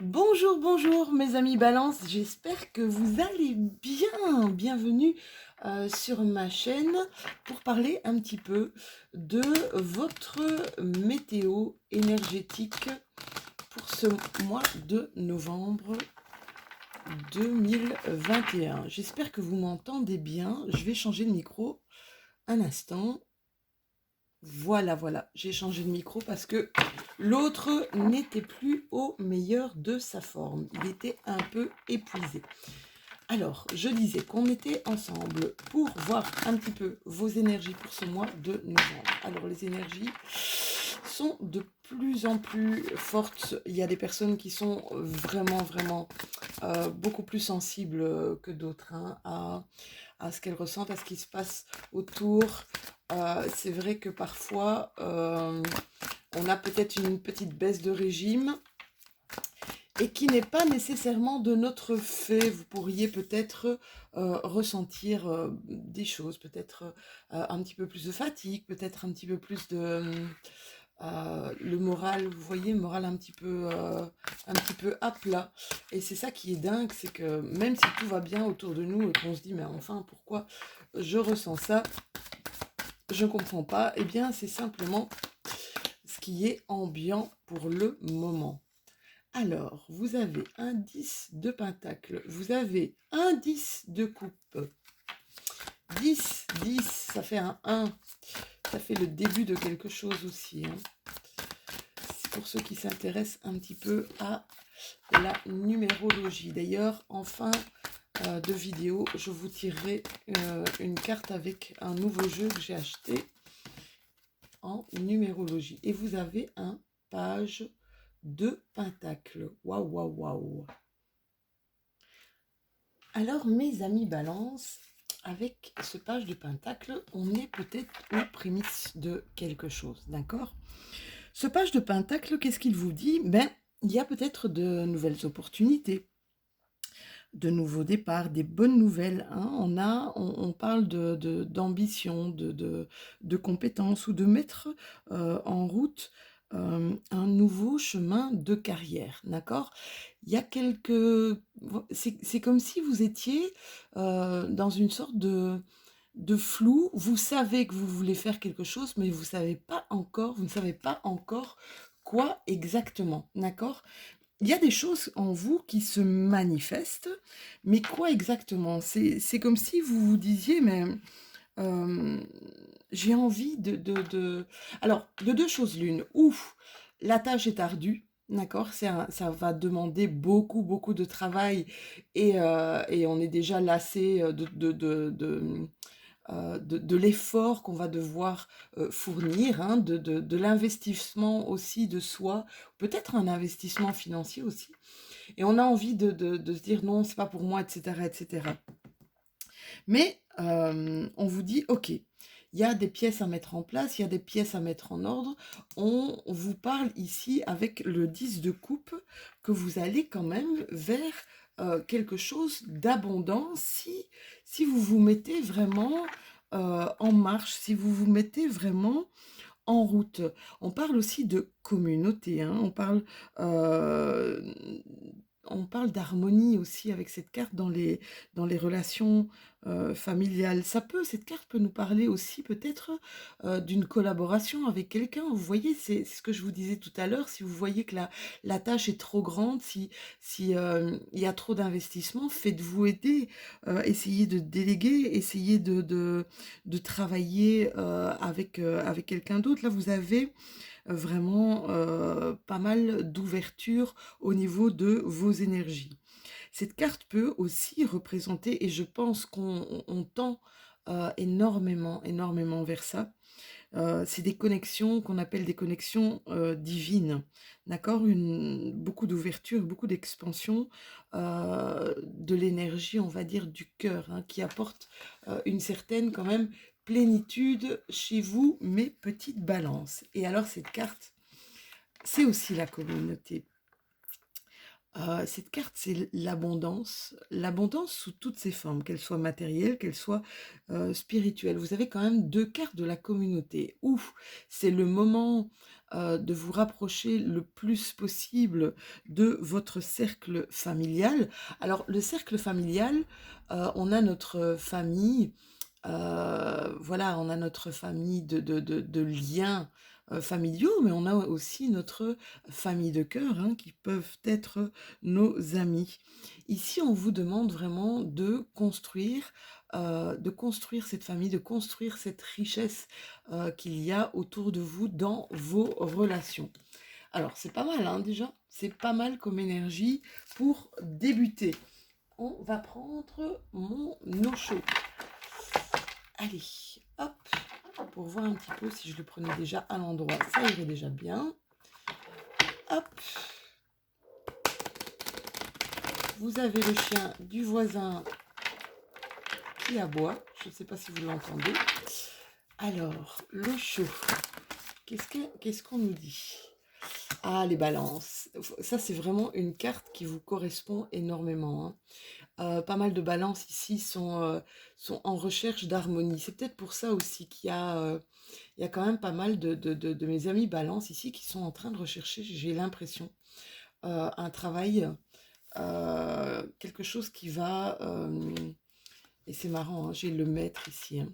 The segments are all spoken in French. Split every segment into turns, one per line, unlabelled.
Bonjour, bonjour mes amis Balance, j'espère que vous allez bien. Bienvenue sur ma chaîne pour parler un petit peu de votre météo énergétique pour ce mois de novembre 2021. J'espère que vous m'entendez bien. Je vais changer de micro un instant. Voilà, j'ai changé de micro parce que l'autre n'était plus au meilleur de sa forme. Il était un peu épuisé. Alors, je disais qu'on était ensemble pour voir un petit peu vos énergies pour ce mois de novembre. Alors, les énergies sont de plus en plus fortes. Il y a des personnes qui sont vraiment beaucoup plus sensibles que d'autres hein, à ce qu'elles ressentent, à ce qui se passe autour. C'est vrai que parfois, on a peut-être une petite baisse de régime et qui n'est pas nécessairement de notre fait. Vous pourriez peut-être ressentir des choses, peut-être un petit peu plus de fatigue, peut-être un petit peu plus de... le moral, vous voyez, le moral un petit peu à plat. Et c'est ça qui est dingue, c'est que même si tout va bien autour de nous et qu'on se dit, mais enfin, pourquoi je ressens ça, je ne comprends pas, eh bien, c'est simplement ce qui est ambiant pour le moment. Alors, vous avez un 10 de pentacle, vous avez un 10 de coupe. 10, ça fait un 1. Ça fait le début de quelque chose aussi. Hein. C'est pour ceux qui s'intéressent un petit peu à la numérologie. D'ailleurs, en fin de vidéo, je vous tirerai une carte avec un nouveau jeu que j'ai acheté en numérologie. Et vous avez un page de pentacle. Waouh. Alors, mes amis Balance, avec ce page de pentacle, on est peut-être aux prémices de quelque chose, d'accord? Ce page de pentacle, qu'est-ce qu'il vous dit? Ben, il y a peut-être de nouvelles opportunités, de nouveaux départs, des bonnes nouvelles. Hein. On parle d'ambition, de compétences ou de mettre en route un nouveau chemin de carrière, d'accord? Il y a quelques... C'est comme si vous étiez dans une sorte de flou. Vous savez que vous voulez faire quelque chose, mais vous savez pas encore, vous ne savez pas encore quoi exactement, d'accord? Il y a des choses en vous qui se manifestent, mais quoi exactement? C'est comme si vous vous disiez, mais euh, j'ai envie Alors, de deux choses l'une, ou la tâche est ardue, d'accord? Ça va demander beaucoup de travail et on est déjà lassé de l'effort qu'on va devoir fournir, hein, de l'investissement aussi de soi, peut-être un investissement financier aussi. Et on a envie de se dire non, c'est pas pour moi, etc. etc. Mais on vous dit, ok, il y a des pièces à mettre en place, il y a des pièces à mettre en ordre. On vous parle ici avec le 10 de coupe que vous allez quand même vers quelque chose d'abondant si vous vous mettez vraiment en marche, si vous vous mettez vraiment en route. On parle aussi de communauté, hein. Euh, on parle d'harmonie aussi avec cette carte dans les relations familiales. Cette carte peut nous parler aussi peut-être d'une collaboration avec quelqu'un. Vous voyez, c'est ce que je vous disais tout à l'heure. Si vous voyez que la tâche est trop grande, si il y a trop d'investissement, faites-vous aider. Essayez de déléguer, essayez de travailler avec quelqu'un d'autre. Là, vous avez vraiment pas mal d'ouverture au niveau de vos énergies. Cette carte peut aussi représenter, et je pense qu'on tend énormément vers ça, c'est des connexions qu'on appelle des connexions divines, d'accord? Beaucoup d'ouverture, beaucoup d'expansion de l'énergie, on va dire, du cœur, hein, qui apporte une certaine quand même plénitude chez vous, mes petites balances. Et alors cette carte, c'est aussi la communauté. Cette carte, c'est l'abondance sous toutes ses formes, qu'elle soit matérielle, qu'elle soit spirituelle. Vous avez quand même deux cartes de la communauté. Ouf, c'est le moment de vous rapprocher le plus possible de votre cercle familial. Alors le cercle familial, on a notre famille, voilà, on a notre famille de liens, familiaux, mais on a aussi notre famille de cœur, hein, qui peuvent être nos amis. Ici, on vous demande vraiment de construire cette famille, de construire cette richesse, qu'il y a autour de vous dans vos relations. Alors, c'est pas mal, hein, déjà. C'est pas mal comme énergie pour débuter. On va prendre mon eau chaude. Allez, hop, pour voir un petit peu si je le prenais déjà à l'endroit, ça irait déjà bien. Hop. Vous avez le chien du voisin qui aboie. Je ne sais pas si vous l'entendez. Alors, l'eau chaude. Qu'est-ce qu'on nous dit? Ah, les balances. Ça, c'est vraiment une carte qui vous correspond énormément, hein. Pas mal de balances ici sont en recherche d'harmonie. C'est peut-être pour ça aussi il y a quand même pas mal de mes amis balances ici qui sont en train de rechercher, j'ai l'impression, un travail, quelque chose qui va... et c'est marrant, hein, j'ai le maître ici, hein.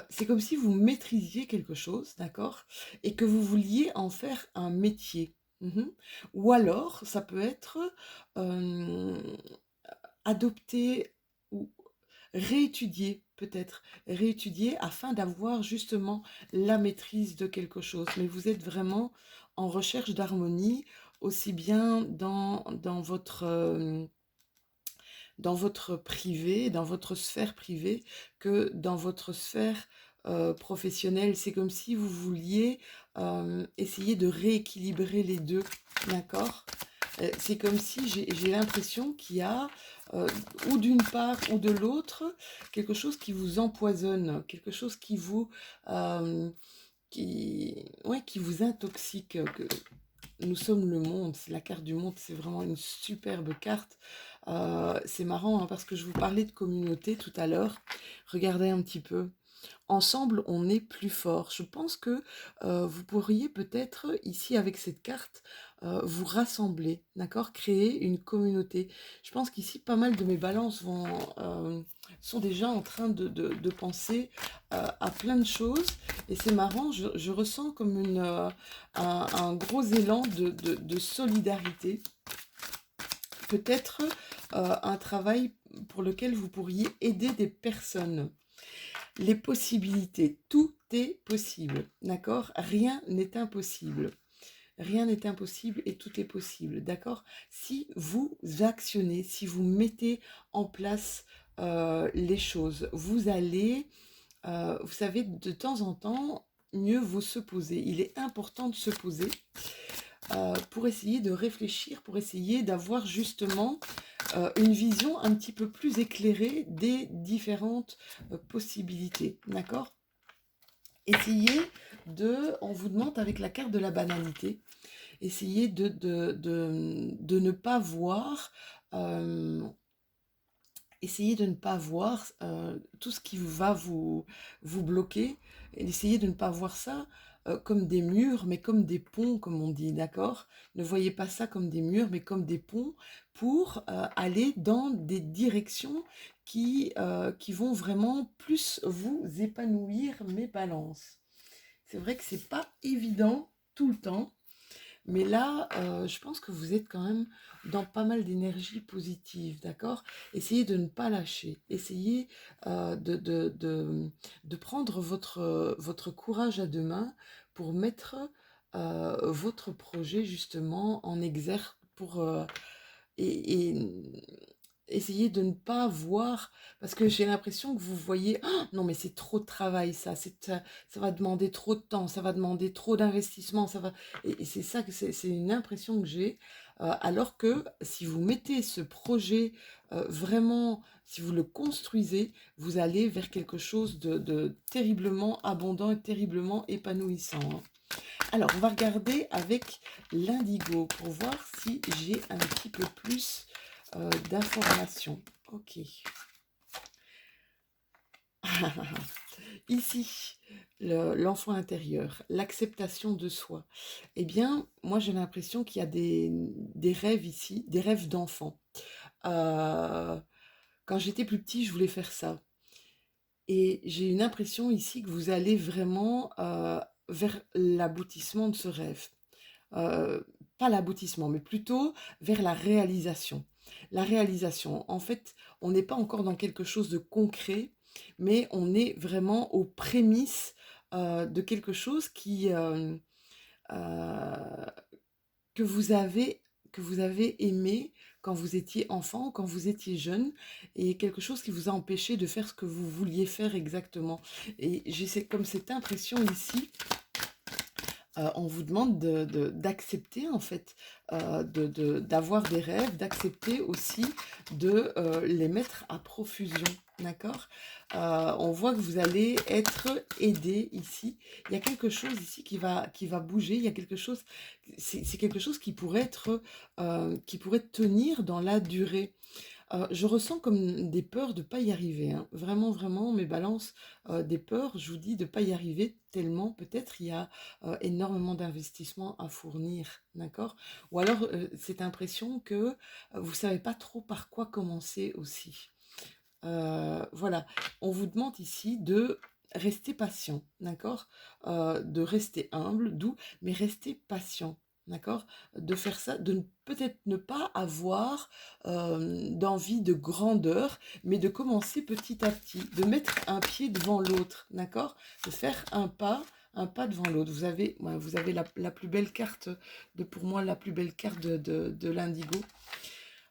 C'est comme si vous maîtrisiez quelque chose, d'accord? Et que vous vouliez en faire un métier. Mhm. Ou alors, ça peut être euh, adopter ou réétudier, peut-être, réétudier afin d'avoir justement la maîtrise de quelque chose. Mais vous êtes vraiment en recherche d'harmonie, aussi bien dans votre privé, dans votre sphère privée, que dans votre sphère professionnelle. C'est comme si vous vouliez essayer de rééquilibrer les deux, d'accord? C'est comme si j'ai l'impression qu'il y a, ou d'une part ou de l'autre, quelque chose qui vous empoisonne, quelque chose euh, ouais, qui vous intoxique. Nous sommes le monde, c'est la carte du monde, c'est vraiment une superbe carte. C'est marrant, hein, parce que je vous parlais de communauté tout à l'heure. Regardez un petit peu. Ensemble, on est plus fort. Je pense que vous pourriez peut-être, ici avec cette carte, vous rassembler, d'accord? Créer une communauté. Je pense qu'ici, pas mal de mes balances sont déjà en train de penser à plein de choses. Et c'est marrant, je ressens comme un gros élan de solidarité. Peut-être un travail pour lequel vous pourriez aider des personnes. Les possibilités, tout est possible, d'accord? Rien n'est impossible. Rien n'est impossible et tout est possible, d'accord? Si vous actionnez, si vous mettez en place les choses, vous allez, vous savez, de temps en temps, mieux vaut se poser. Il est important de se poser pour essayer de réfléchir, pour essayer d'avoir justement une vision un petit peu plus éclairée des différentes possibilités, d'accord? Essayez on vous demande avec la carte de la banalité, essayez de ne pas voir, euh, essayez de ne pas voir tout ce qui va vous bloquer, et essayez de ne pas voir ça comme des murs, mais comme des ponts, comme on dit, d'accord? Ne voyez pas ça comme des murs, mais comme des ponts pour aller dans des directions qui vont vraiment plus vous épanouir, mes balances. C'est vrai que c'est pas évident tout le temps, mais là, je pense que vous êtes quand même dans pas mal d'énergie positive, d'accord? Essayez de ne pas lâcher. Essayez de prendre votre courage à deux mains pour mettre votre projet justement en exergue et essayez de ne pas voir, parce que j'ai l'impression que vous voyez, ah, non mais c'est trop de travail ça, ça va demander trop de temps, ça va demander trop d'investissement, et c'est ça que c'est une impression que j'ai, alors que si vous mettez ce projet vraiment, si vous le construisez, vous allez vers quelque chose de terriblement abondant et terriblement épanouissant, hein. Alors, on va regarder avec l'indigo pour voir si j'ai un petit peu plus d'informations. Ok. Ici, l'enfant intérieur, l'acceptation de soi. Eh bien, moi j'ai l'impression qu'il y a des rêves ici, des rêves d'enfant. Euh, Quand j'étais plus petit, je voulais faire ça. Et j'ai une impression ici que vous allez vraiment vers l'aboutissement de ce rêve. Euh, Pas l'aboutissement, mais plutôt vers la réalisation. La réalisation, en fait, on n'est pas encore dans quelque chose de concret, mais on est vraiment aux prémices de quelque chose euh, que vous avez, que vous avez aimé quand vous étiez enfant, quand vous étiez jeune, et quelque chose qui vous a empêché de faire ce que vous vouliez faire exactement. Et comme cette impression ici, on vous demande d'accepter en fait, d'avoir des rêves, d'accepter aussi de les mettre à profusion, d'accord? On voit que vous allez être aidé ici. Il y a quelque chose ici qui va bouger, il y a quelque chose, c'est quelque chose qui pourrait tenir dans la durée. Je ressens comme des peurs de ne pas y arriver, hein. Vraiment, vraiment, mes balances, des peurs, je vous dis, de ne pas y arriver tellement peut-être il y a énormément d'investissements à fournir, d'accord? Ou alors cette impression que vous ne savez pas trop par quoi commencer aussi. Voilà, on vous demande ici de rester patient, d'accord? De rester humble, doux, mais rester patient, d'accord? De faire ça, peut-être ne pas avoir d'envie de grandeur, mais de commencer petit à petit, de mettre un pied devant l'autre, d'accord? De faire un pas devant l'autre. Ouais, vous avez la plus belle carte, pour moi, la plus belle carte de l'indigo.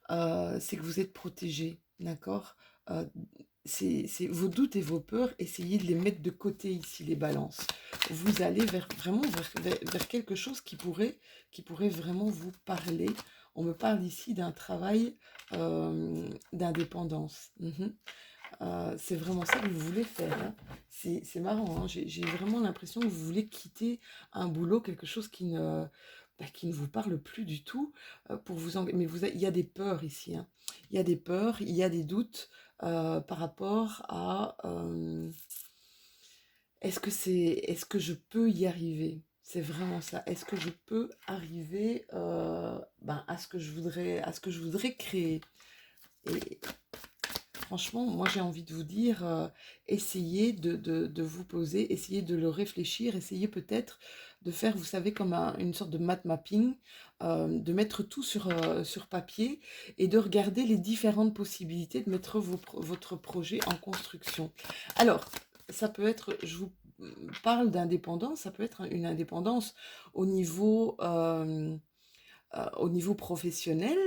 C'est que vous êtes protégé, d'accord? Euh, c'est vos doutes et vos peurs, essayez de les mettre de côté ici, les balances. Vous allez vraiment vers quelque chose qui pourrait vraiment vous parler. On me parle ici d'un travail d'indépendance. C'est vraiment ça que vous voulez faire, hein. C'est marrant, hein. J'ai vraiment l'impression que vous voulez quitter un boulot, quelque chose qui ne vous parle plus du tout, pour vous mais il y a des peurs ici, hein. Il y a des peurs, il y a des doutes par rapport à est-ce que je peux y arriver? C'est vraiment ça. Est-ce que je peux arriver à ce que je voudrais créer? Et franchement, moi j'ai envie de vous dire, essayez de vous poser, essayez de le réfléchir, essayez peut-être de faire, vous savez, comme une sorte de map mapping, de mettre tout sur papier et de regarder les différentes possibilités de mettre votre projet en construction. Alors, ça peut être, je vous parle d'indépendance, ça peut être une indépendance au au niveau professionnel,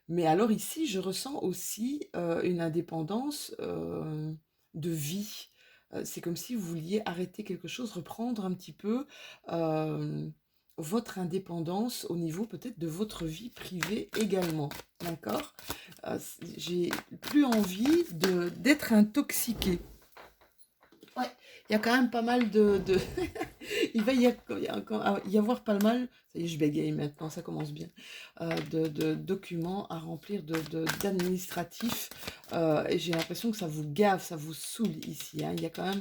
mais alors ici, je ressens aussi une indépendance de vie. C'est comme si vous vouliez arrêter quelque chose, reprendre un petit peu euh, votre indépendance au niveau peut-être de votre vie privée également. D'accord? J'ai plus envie d'être intoxiquée. Ouais, il y a quand même pas mal il va y avoir pas mal, ça y est, je bégaye maintenant, ça commence bien, de documents à remplir, d'administratifs, et j'ai l'impression que ça vous gave, ça vous saoule ici, hein. Il y a quand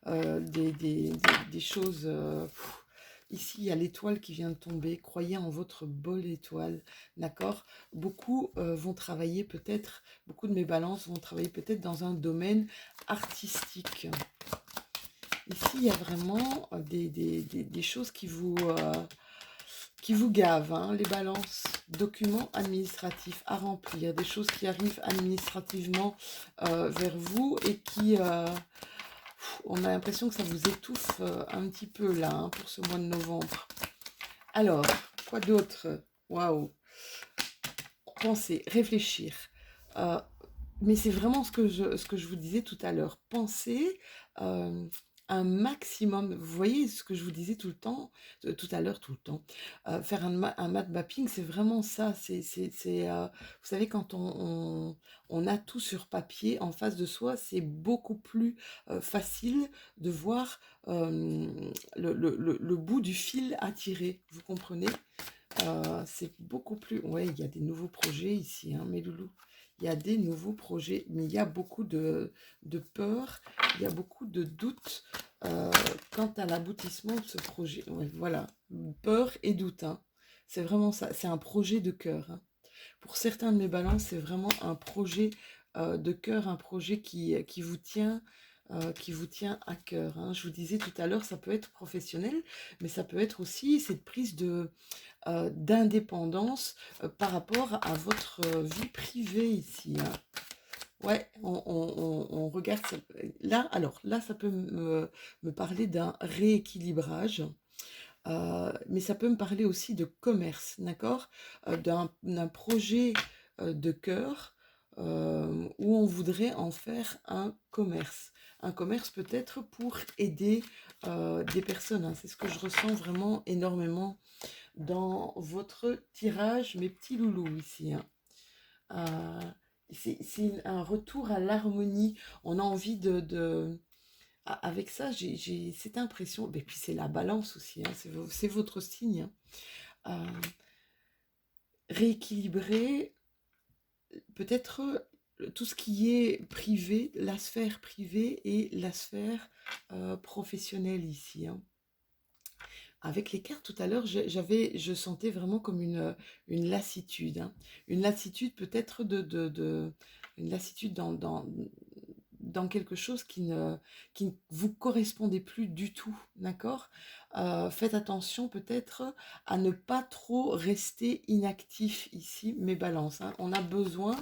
même des choses... ici, il y a l'étoile qui vient de tomber. Croyez en votre belle étoile, d'accord? Vont travailler peut-être, beaucoup de mes balances vont travailler peut-être dans un domaine artistique. Ici, il y a vraiment des choses qui vous gavent, hein, les balances. Documents administratifs à remplir, des choses qui arrivent administrativement vers vous et on a l'impression que ça vous étouffe un petit peu là, hein, pour ce mois de novembre. Alors, quoi d'autre? Waouh! Penser, réfléchir. Euh, mais c'est vraiment ce que je vous disais tout à l'heure. Pensez un maximum. Vous voyez ce que je vous disais tout le temps, tout à l'heure, tout le temps. Faire un map mapping, c'est vraiment ça. Vous savez, quand on a tout sur papier en face de soi, c'est beaucoup plus facile de voir le bout du fil à tirer. Vous comprenez? C'est beaucoup plus... Ouais, il y a des nouveaux projets ici, hein, mes loulous. Il y a des nouveaux projets, mais il y a beaucoup de peur, il y a beaucoup de doutes euh, quant à l'aboutissement de ce projet. Ouais, voilà, peur et doute, hein. C'est vraiment ça, c'est un projet de cœur, hein. Pour certains de mes balances, c'est vraiment un projet de cœur, un projet qui vous tient à cœur, hein. Je vous disais tout à l'heure, ça peut être professionnel, mais ça peut être aussi cette prise d'indépendance par rapport à votre vie privée ici, hein. Ouais, on regarde ça. Là, alors là, ça peut me parler d'un rééquilibrage. Mais ça peut me parler aussi de commerce, d'accord? D'un projet de cœur où on voudrait en faire un commerce. Un commerce peut-être pour aider des personnes, hein. C'est ce que je ressens vraiment énormément dans votre tirage, mes petits loulous ici, hein. Euh, c'est un retour à l'harmonie. On a envie avec ça, j'ai cette impression, et puis c'est la balance aussi, hein, c'est votre signe, hein. Rééquilibrer peut-être tout ce qui est privé, la sphère privée et la sphère professionnelle ici, hein. Avec les cartes tout à l'heure, je sentais vraiment comme une lassitude, hein. Une lassitude peut-être une lassitude dans quelque chose qui ne vous correspondait plus du tout, d'accord? Faites attention peut-être à ne pas trop rester inactif ici, mes balances, hein. On a besoin,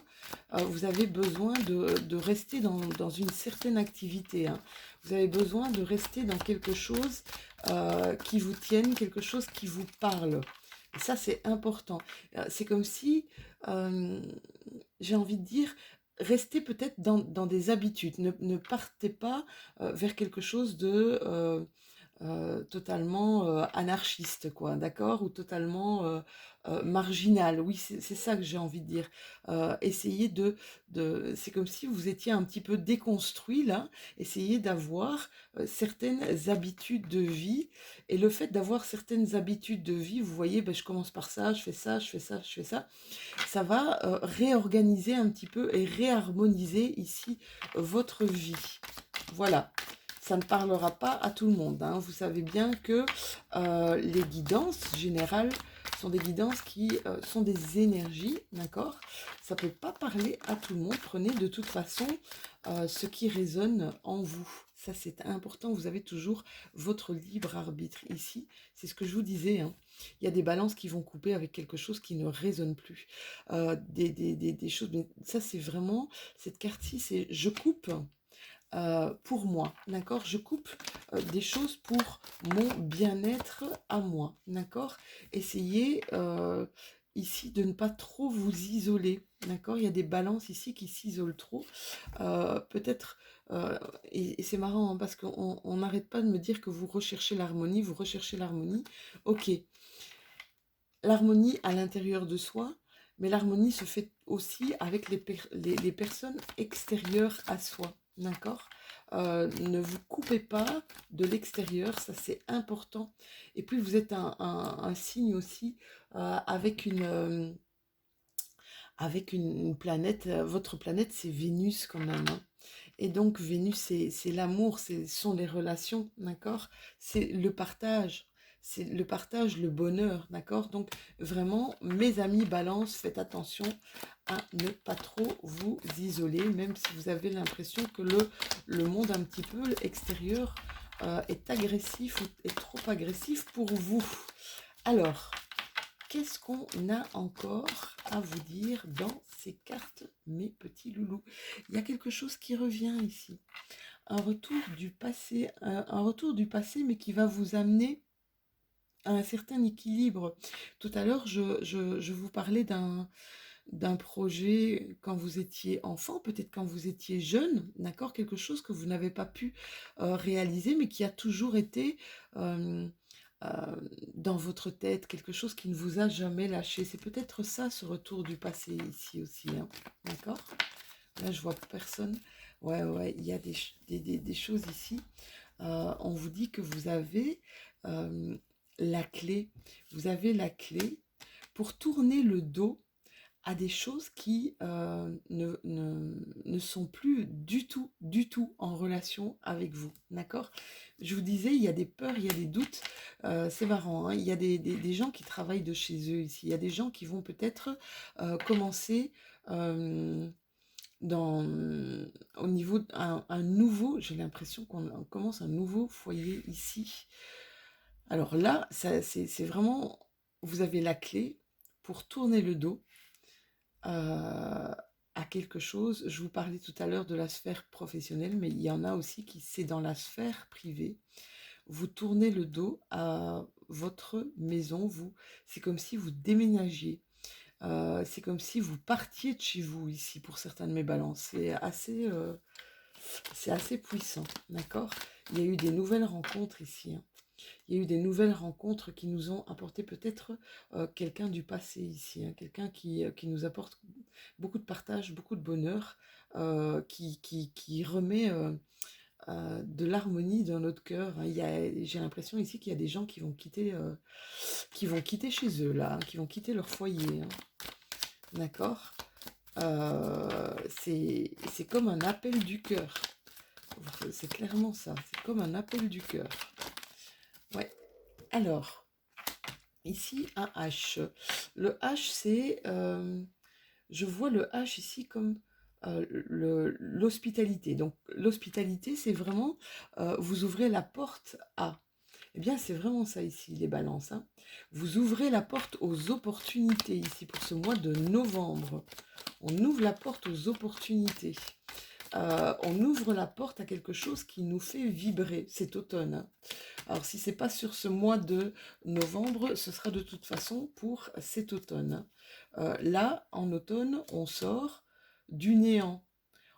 vous avez besoin de rester dans une certaine activité, hein. Vous avez besoin de rester dans quelque chose qui vous tienne, quelque chose qui vous parle. Et ça, c'est important. C'est comme si, euh, j'ai envie de dire, restez peut-être dans des habitudes. Ne partez pas vers quelque chose de totalement anarchiste, quoi, d'accord? Ou totalement marginal. Oui, c'est ça que j'ai envie de dire. Essayez c'est comme si vous étiez un petit peu déconstruit, là. Essayez d'avoir certaines habitudes de vie. Et le fait d'avoir certaines habitudes de vie, vous voyez, ben, je commence par ça, je fais ça, je fais ça, je fais ça. Ça va réorganiser un petit peu et réharmoniser ici votre vie. Voilà. Ça ne parlera pas à tout le monde, hein. Vous savez bien que les guidances générales sont des guidances qui sont des énergies, d'accord? Ça ne peut pas parler à tout le monde. Prenez de toute façon ce qui résonne en vous. Ça, c'est important. Vous avez toujours votre libre arbitre. Ici, c'est ce que je vous disais, hein. Il y a des balances qui vont couper avec quelque chose qui ne résonne plus. Des choses, mais ça, c'est vraiment, cette carte-ci, c'est je coupe pour moi, d'accord? Je coupe des choses pour mon bien-être à moi, d'accord? Essayez ici de ne pas trop vous isoler, d'accord? Il y a des balances ici qui s'isolent trop. Peut-être, et c'est marrant hein, parce qu'on n'arrête pas de me dire que vous recherchez l'harmonie, vous recherchez l'harmonie. Ok, l'harmonie à l'intérieur de soi, mais l'harmonie se fait aussi avec les personnes extérieures à soi, d'accord? Ne vous coupez pas de l'extérieur, ça c'est important. Et puis vous êtes un signe aussi avec une planète, votre planète c'est Vénus quand même, hein. Et donc Vénus c'est l'amour, ce sont les relations, d'accord? C'est le partage. C'est le partage, le bonheur, d'accord? Donc vraiment, mes amis balance, faites attention à ne pas trop vous isoler, même si vous avez l'impression que le monde un petit peu extérieur est agressif ou est trop agressif pour vous. Alors, qu'est-ce qu'on a encore à vous dire dans ces cartes, mes petits loulous? Il y a quelque chose qui revient ici. Un retour du passé, un retour du passé, mais qui va vous amener à un certain équilibre. Tout à l'heure, je vous parlais d'un projet quand vous étiez enfant, peut-être quand vous étiez jeune, d'accord? Quelque chose que vous n'avez pas pu réaliser, mais qui a toujours été euh, euh, dans votre tête, quelque chose qui ne vous a jamais lâché. C'est peut-être ça, ce retour du passé ici aussi, hein, d'accord? Là, je vois personne. Ouais, ouais, il y a des choses ici. On vous dit que vous avez la clé. Vous avez la clé pour tourner le dos à des choses qui ne sont plus du tout en relation avec vous, d'accord? Je vous disais, il y a des peurs, il y a des doutes, c'est marrant, hein, il y a des gens qui travaillent de chez eux ici, il y a des gens qui vont peut-être commencer euh, dans, au niveau d'un nouveau, j'ai l'impression qu'on commence un nouveau foyer ici. Alors là, c'est vraiment, vous avez la clé pour tourner le dos à quelque chose. Je vous parlais tout à l'heure de la sphère professionnelle, mais il y en a aussi qui, c'est dans la sphère privée. Vous tournez le dos à votre maison, c'est comme si vous déménagiez. C'est comme si vous partiez de chez vous ici pour certains de mes balances. C'est assez puissant, d'accord? Il y a eu des nouvelles rencontres ici, hein. Il y a eu des nouvelles rencontres qui nous ont apporté peut-être quelqu'un du passé ici, hein, quelqu'un qui nous apporte beaucoup de partage, beaucoup de bonheur, qui remet de l'harmonie dans notre cœur, hein. J'ai l'impression ici qu'il y a des gens qui vont quitter chez eux, là, hein, qui vont quitter leur foyer, hein. D'accord? C'est comme un appel du cœur. C'est clairement ça, c'est comme un appel du cœur. Ouais. Alors, ici, un H. Le H, je vois le H ici comme l'hospitalité. Donc, l'hospitalité, c'est vraiment, vous ouvrez la porte à. Eh bien, c'est vraiment ça ici, les balances, hein. Vous ouvrez la porte aux opportunités ici pour ce mois de novembre. On ouvre la porte aux opportunités. On ouvre la porte à quelque chose qui nous fait vibrer cet automne, hein. Alors, si c'est pas sur ce mois de novembre, ce sera de toute façon pour cet automne. Là, en automne, on sort du néant.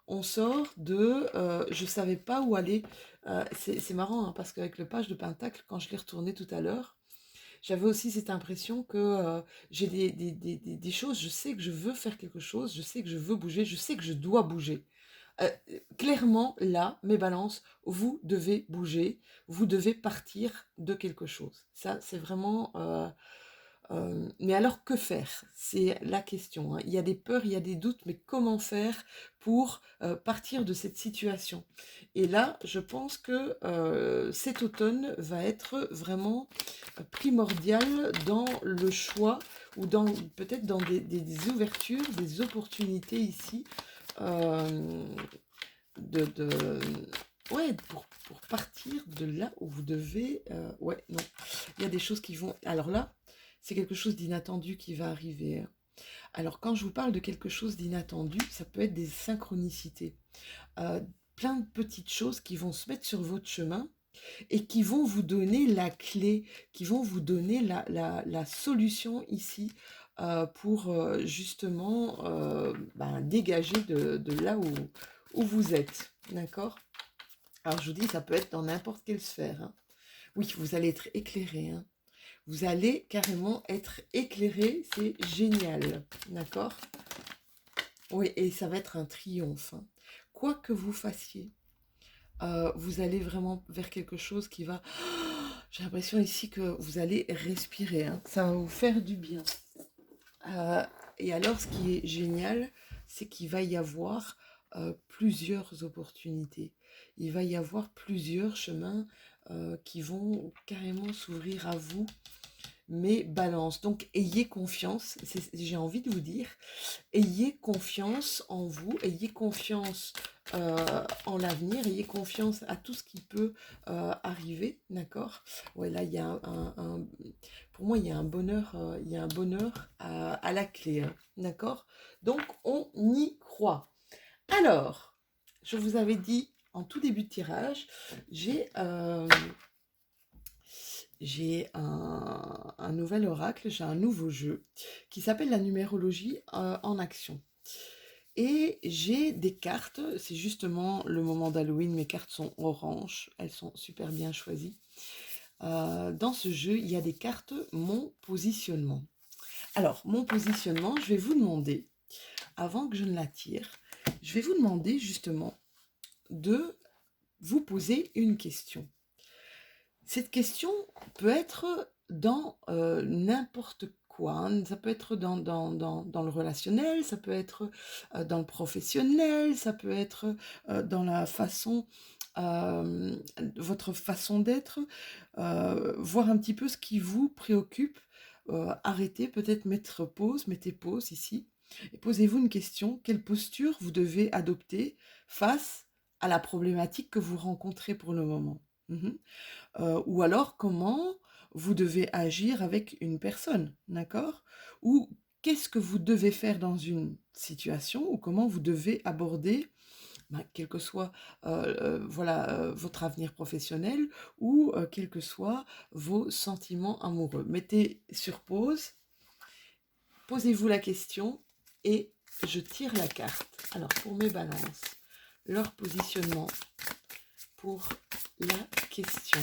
On sort de je savais pas où aller. C'est marrant, hein, parce qu'avec le page de Pentacle, quand je l'ai retourné tout à l'heure, j'avais aussi cette impression que j'ai des choses, je sais que je veux faire quelque chose, je sais que je veux bouger, je sais que je dois bouger. Euh, Clairement, là, mes balances, vous devez bouger, vous devez partir de quelque chose. Ça, c'est vraiment... mais alors, que faire? C'est la question, hein. Il y a des peurs, il y a des doutes, mais comment faire pour partir de cette situation? Et là, je pense que cet automne va être vraiment primordial dans le choix ou peut-être dans des ouvertures, des opportunités ici euh, de ouais, pour partir de là où vous devez. Ouais, non. Il y a des choses qui vont. Alors là, c'est quelque chose d'inattendu qui va arriver, hein. Alors, quand je vous parle de quelque chose d'inattendu, ça peut être des synchronicités. Euh, Plein de petites choses qui vont se mettre sur votre chemin et qui vont vous donner la clé, qui vont vous donner la solution ici pour justement dégager de là où vous êtes. D'accord? Alors je vous dis, ça peut être dans n'importe quelle sphère, hein. Oui, vous allez être éclairé, hein. Vous allez carrément être éclairé, c'est génial. D'accord? Oui, et ça va être un triomphe, hein. Quoi que vous fassiez, vous allez vraiment vers quelque chose qui va... J'ai l'impression ici que vous allez respirer, hein. Ça va vous faire du bien. Euh, et alors, ce qui est génial, c'est qu'il va y avoir plusieurs opportunités. Il va y avoir plusieurs chemins qui vont carrément s'ouvrir à vous, mais balance. Donc, ayez confiance, j'ai envie de vous dire, ayez confiance en vous, ayez confiance en l'avenir, ayez confiance à tout ce qui peut arriver, d'accord? Ouais, là, il y a pour moi, il y a un bonheur à la clé, hein, d'accord? Donc, on y croit. Alors, je vous avais dit en tout début de tirage, j'ai un nouvel oracle, j'ai un nouveau jeu qui s'appelle la numérologie en action. Et j'ai des cartes, c'est justement le moment d'Halloween, mes cartes sont oranges, elles sont super bien choisies. Dans ce jeu, il y a des cartes mon positionnement. Alors, mon positionnement, je vais vous demander, avant que je ne la tire, je vais vous demander justement de vous poser une question. Cette question peut être dans n'importe quoi, hein. Ça peut être dans le relationnel, ça peut être dans le professionnel, ça peut être dans la façon, votre façon d'être, voir un petit peu ce qui vous préoccupe. Arrêtez, peut-être mettre pause, mettez pause ici, et posez-vous une question, quelle posture vous devez adopter face à la problématique que vous rencontrez pour le moment? Mhm. Ou alors comment vous devez agir avec une personne, d'accord? Ou qu'est-ce que vous devez faire dans une situation, ou comment vous devez aborder, ben, quel que soit voilà, votre avenir professionnel, ou quels que soient vos sentiments amoureux. Mettez sur pause, posez-vous la question et je tire la carte. Alors pour mes balances, leur positionnement pour la question.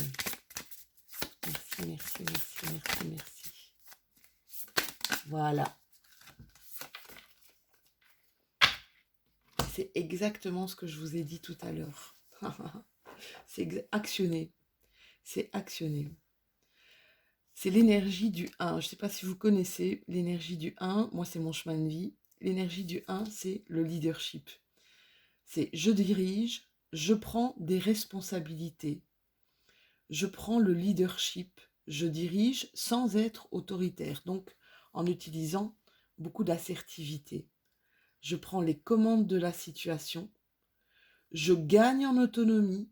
Merci, merci, merci, merci, merci. Voilà. C'est exactement ce que je vous ai dit tout à l'heure. C'est actionner. C'est actionner. C'est l'énergie du 1. Je ne sais pas si vous connaissez l'énergie du 1. Moi, c'est mon chemin de vie. L'énergie du 1, c'est le leadership. C'est je dirige, je prends des responsabilités. Je prends le leadership. Je dirige sans être autoritaire. Donc, en utilisant beaucoup d'assertivité. Je prends les commandes de la situation. Je gagne en autonomie.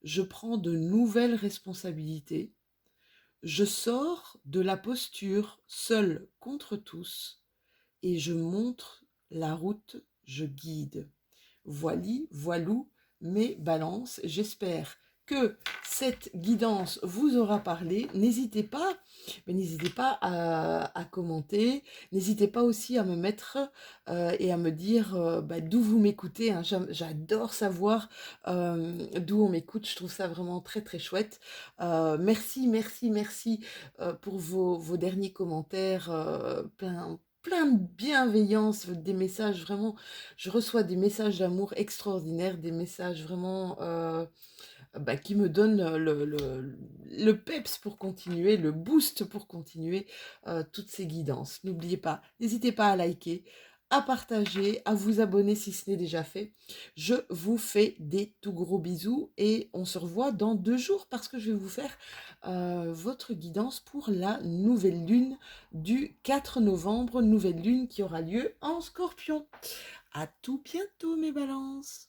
Je prends de nouvelles responsabilités. Je sors de la posture seul contre tous et je montre la route, je guide. Voilou, mes balances. J'espère que cette guidance vous aura parlé. N'hésitez pas à commenter. N'hésitez pas aussi à me mettre et à me dire d'où vous m'écoutez, hein. J'adore savoir d'où on m'écoute. Je trouve ça vraiment très très chouette. Merci pour vos derniers commentaires, plein de bienveillance, des messages vraiment, je reçois des messages d'amour extraordinaires, des messages vraiment qui me donnent le peps pour continuer, le boost pour continuer toutes ces guidances. N'hésitez pas à liker, à partager, à vous abonner si ce n'est déjà fait. Je vous fais des tout gros bisous et on se revoit dans 2 jours parce que je vais vous faire votre guidance pour la nouvelle lune du 4 novembre, nouvelle lune qui aura lieu en Scorpion. À tout bientôt mes balances.